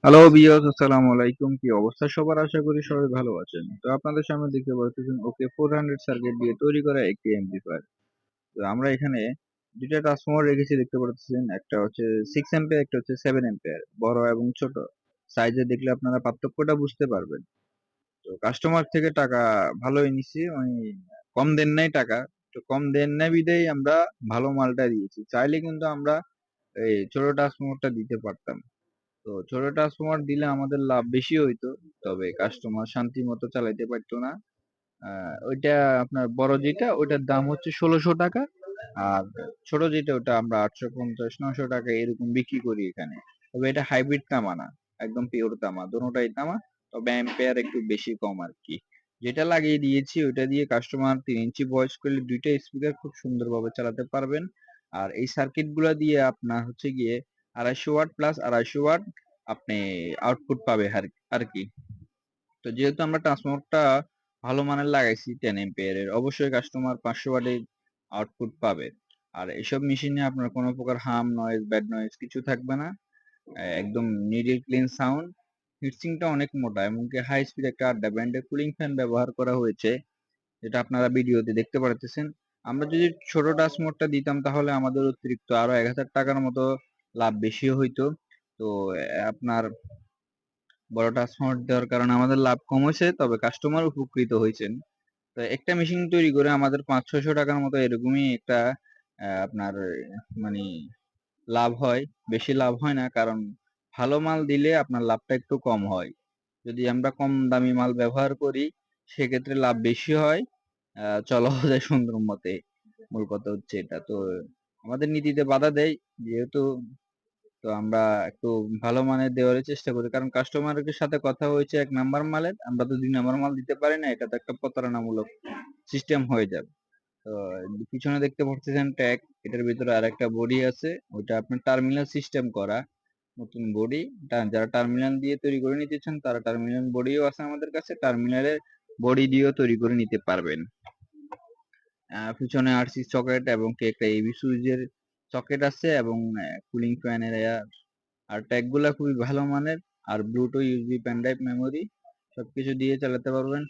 Hello বিয়স, আসসালামু আলাইকুম। কি অবস্থা সবার? আশা করি সবাই ভালো আছেন। তো আপনাদের সামনে দেখতে পাচ্ছেন ওকে 400 সার্কিট দিয়ে তৈরি করা একটি এমপ্লিফায়ার। তো আমরা এখানে দুইটা ট্রান্সফরমার রেখেছি দেখতে পাচ্ছেন। একটা হচ্ছে 6 অ্যাম্পিয়ার, একটা হচ্ছে 7 অ্যাম্পিয়ার। বড় এবং ছোট সাইজে দেখলে আপনারা পার্থক্যটা বুঝতে পারবেন। তো কাস্টমার থেকে টাকা ভালোই নিছি, কম দেন নাই টাকা। তো কম দেন নাই বিধায় আমরা ভালো মালটা দিয়েছি। চাইলে কিন্তু আমরা এই ছোট ট্রান্সফরমারটা দিতে পারতাম। তো ছোট ট্রান্সফরমার দিলে আমাদের লাভ বেশি হইতো, তবে কাস্টমার শান্তি মতো চালাইতে পারতো না। ওইটা আপনার বড় যেটা ওইটার দাম হচ্ছে 1600 টাকা। আর ছোট যেটা ওটা আমরা 850-900 টাকা এরকম বিক্রি করি এখানে। তবে এটা হাইব্রিড তামা না, একদম পিওর তামা, দুটোটাই তামা। তবে অ্যাম্পিয়ার একটু বেশি কম আর কি। যেটা লাগিয়ে দিয়েছি ওইটা দিয়ে কাস্টমার 3 ইঞ্চি ভয়েস করলে দুইটা স্পিকার খুব সুন্দরভাবে চালাতে পারবেন। আর এই সার্কিট গুলা দিয়ে আপনার হচ্ছে গিয়ে 250 ওয়াট প্লাস 250 ওয়াট আপনি আউটপুট পাবে আর কি। তো যেহেতু আমরা ট্রান্সফরমারটা ভালো মানের লাগাইছি 10 এর, অবশ্যই কাস্টমার 500 ওয়াটের আউটপুট পাবে। আর এসব মেশিনে আপনার কোনো প্রকার হাম নয়েজ, ব্যাড নয়েজ কিছু থাকবে না। একদম নিডল ক্লিন সাউন্ড। হিটসিংটা অনেক মোটা, এমনকি হাই স্পিড একটা 8 ব্যান্ডের কুলিং ফ্যান ব্যবহার করা হয়েছে, যেটা আপনারা ভিডিওতে দেখতে পারতেছেন। আমরা যদি ছোট ট্রান্সফরমারটা দিতাম তাহলে আমাদের অতিরিক্ত আরো 1000 টাকার মতো লাভ বেশি হইতো। তো আপনার বড় ট্রান্সফরমার দেওয়ার কারণে আমাদের লাভ কম হয়েছে, তবে কাস্টমার উপকৃত হয়েছেন। তো একটা মেশিন তৈরি করে আমাদের 500-600 টাকার মতো এরকমই একটা আপনার মানে লাভ হয়। বেশি লাভ হয় না, কারণ ভালো মাল দিলে আপনার লাভটা একটু কম হয়। যদি আমরা কম দামি মাল ব্যবহার করি সেক্ষেত্রে লাভ বেশি হয়, চলা যায় সুন্দর মতে। মূল কথা হচ্ছে এটা। তো আমাদের নীতিতে বাধা দেয় যেহেতু, তো আমরা একটু ভালো মানের দেওয়ার চেষ্টা করি, কারণ কাস্টমারের সাথে কথা হয়েছে 1 নাম্বার মালের, আমরা তো 2 নাম্বার মাল দিতে পারি না। এটা তো একটা প্রতারণামূলক সিস্টেম হয়ে যাবে। তো পিছনে দেখতে পাচ্ছেন ট্যাগ, এটার ভিতরে আরেকটা বডি আছে, ওইটা আপনার টার্মিনাল সিস্টেম করা নতুন বডি। যারা টার্মিনাল দিয়ে তৈরি করে নিতে চান তারা টার্মিনাল বডিও আছে আমাদের কাছে, টার্মিনালের বডি দিয়েও তৈরি করে নিতে পারবেন। পিছনে আরসি সকেট এবং কি একটা এবি সুইচের সকেট আছে, এবং কুলিং ফ্যানের আর ট্যাগ গুলা খুবই ভালো মানের। আর Bluetooth, USB, pen drive, memory সবকিছু দিয়ে চালাতে পারবেন।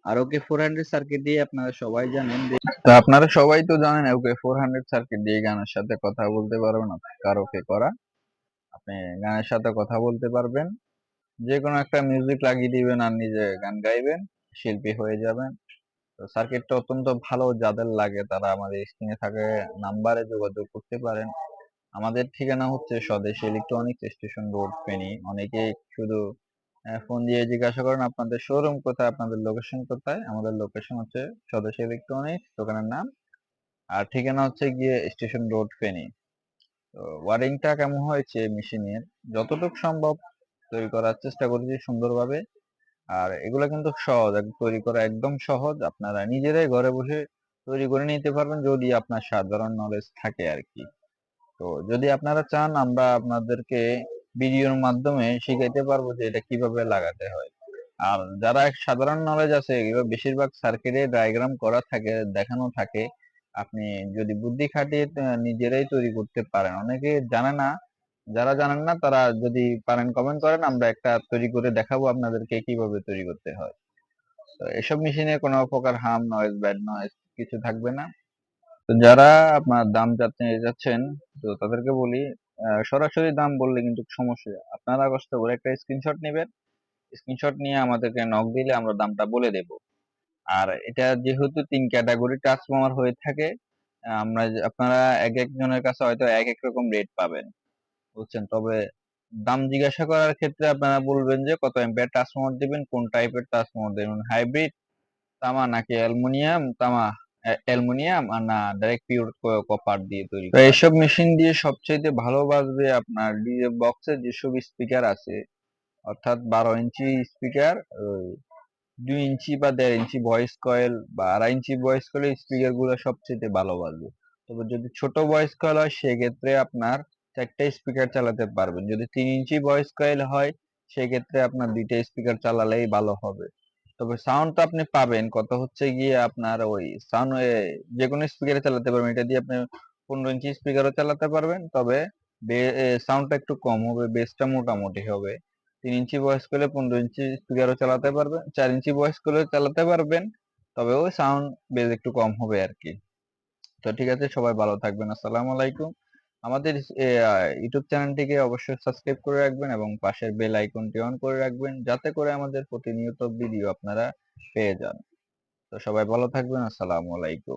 আর ওকে 400 সার্কিট দিয়ে আপনারা সবাই জানেন তো আপনারা সবাই তো জানেন ওকে 400 সার্কিট দিয়ে গানের সাথে কথা বলতে পারবেন। কারোকে করা আপনি গানের সাথে কথা বলতে পারবেন, যে কোনো একটা মিউজিক লাগিয়ে দিবেন আর নিজে গান গাইবেন, শিল্পী হয়ে যাবেন। তো সার্কিটটা অত্যন্ত ভালো, যাদের লাগে তারা আমাদের স্ক্রিনে থাকে নাম্বারে যোগাযোগ করতে পারেন। আমাদের ঠিকানা হচ্ছে স্বদেশী ইলেকট্রনিক্স, স্টেশন রোড, ফেনী। অনেকেই শুধু ফোন দিয়ে জিজ্ঞাসা করেন আপনাদের শোরুম কোথায়, আপনাদের লোকেশন কোথায়। আমাদের লোকেশন হচ্ছে স্বদেশী ইলেকট্রনিক্স, দোকানের নাম। আর ঠিকানা হচ্ছে গিয়ে স্টেশন রোড, ফেনী। তো ওয়ারিংটা কেমন হয়েছে মেশিনের, যতটুকু সম্ভব তৈরি করার চেষ্টা করেছি সুন্দরভাবে। আর এগুলো কিন্তু সহজ, তৈরি করা একদম সহজ। আপনারা নিজেরাই ঘরে বসে তৈরি করে নিতে পারবেন যদি আপনার সাধারণ নলেজ থাকে আর কি। তো যদি আপনারা চান আমরা আপনাদেরকে ভিডিওর মাধ্যমে শিখাইতে পারবো যে এটা কিভাবে লাগাতে হয়। আর যারা এক সাধারণ নলেজ আছে, এগুলো বেশিরভাগ সার্কিটে ডায়াগ্রাম করা থাকে, দেখানো থাকে। আপনি যদি বুদ্ধি খাটিয়ে নিজেরাই তৈরি করতে পারেন। অনেকে জানে না, যারা জানেন না তারা যদি পারেন কমেন্ট করেন, আমরা একটা তৈরি করে দেখাবো আপনাদেরকে কিভাবে তৈরি করতে হয়। তো এসব মেশিনে কোনো প্রকার হার্ম, নয়েজ, ব্যাড নয়েজ কিছু থাকবে না। তো যারা আপনার দাম জানতে যাচ্ছেন, তো তাদেরকে বলি, সরাসরি দাম বললে কিন্তু সমস্যা। আপনারা কষ্ট করে একটা স্ক্রিনশট নেবেন, স্ক্রিনশট নিয়ে আমাদেরকে নক দিলে আমরা দামটা বলে দেব। আর এটা যেহেতু 3 ক্যাটাগরি ট্রান্সফরমার হয়ে থাকে, আপনারা এক একজনের কাছে হয়তো এক এক রকম রেট পাবেন, বুঝছেন। তবে দাম জিজ্ঞাসা করার ক্ষেত্রে আপনারা বলবেন যে কত এম্পিয়ার ট্রান্সফরমার দিবেন, কোন টাইপের ট্রান্সফরমার দিবেন, হাইব্রিড তামা নাকি অ্যালুমিনিয়াম তামা, অ্যালুমিনিয়াম আর না ডাইরেক্ট পিওর কপার দিয়ে তৈরি করা। এইসব মেশিন দিয়ে সবচেয়ে ভালো বাজবে আপনার ডিজে বক্সের যেসব স্পিকার আছে, অর্থাৎ 12 ইঞ্চি স্পিকার, 2 ইঞ্চি বা 1.5 ইঞ্চি ভয়েস কয়েল বা 2.5 ইঞ্চি ভয়েস কয়েল স্পিকার গুলো সবচেয়ে ভালো বাজবে। তবে যদি ছোট ভয়েস কয়েল হয় সেক্ষেত্রে আপনার 4টা স্পিকার চালাতে পারবেন। যদি 3 ইঞ্চি ভয়েস কয়েল হয় সেক্ষেত্রে আপনার 2টা স্পিকার চালালেই ভালো হবে। তবে সাউন্ড তো আপনি পাবেন, কথা হচ্ছে গিয়ে আপনার ওই সাউন্ড যে কোনো স্পিকারে চালাতে পারবেন। এটা দিয়ে আপনি 15 ইঞ্চি স্পিকারও চালাতে পারবেন, তবে সাউন্ডটা একটু কম হবে, বেসটা মোটামুটি হবে। 3 ইঞ্চি ভয়েস কলে 15 ইঞ্চি স্পিকারও চালাতে পারবেন, 4 ইঞ্চি ভয়েস কলে চালাতে পারবেন, তবে ওই সাউন্ড বেজ একটু কম হবে আর কি। তো ঠিক আছে, সবাই ভালো থাকবেন, আসসালামু আলাইকুম। আমাদের ইউটিউব চ্যানেলটিকে অবশ্যই সাবস্ক্রাইব করে রাখবেন এবং পাশের বেল আইকনটি অন করে রাখবেন, যাতে করে আমাদের প্রতিনিয়ত ভিডিও আপনারা পেয়ে যান। তো সবাই ভালো থাকবেন, আসসালামু আলাইকুম।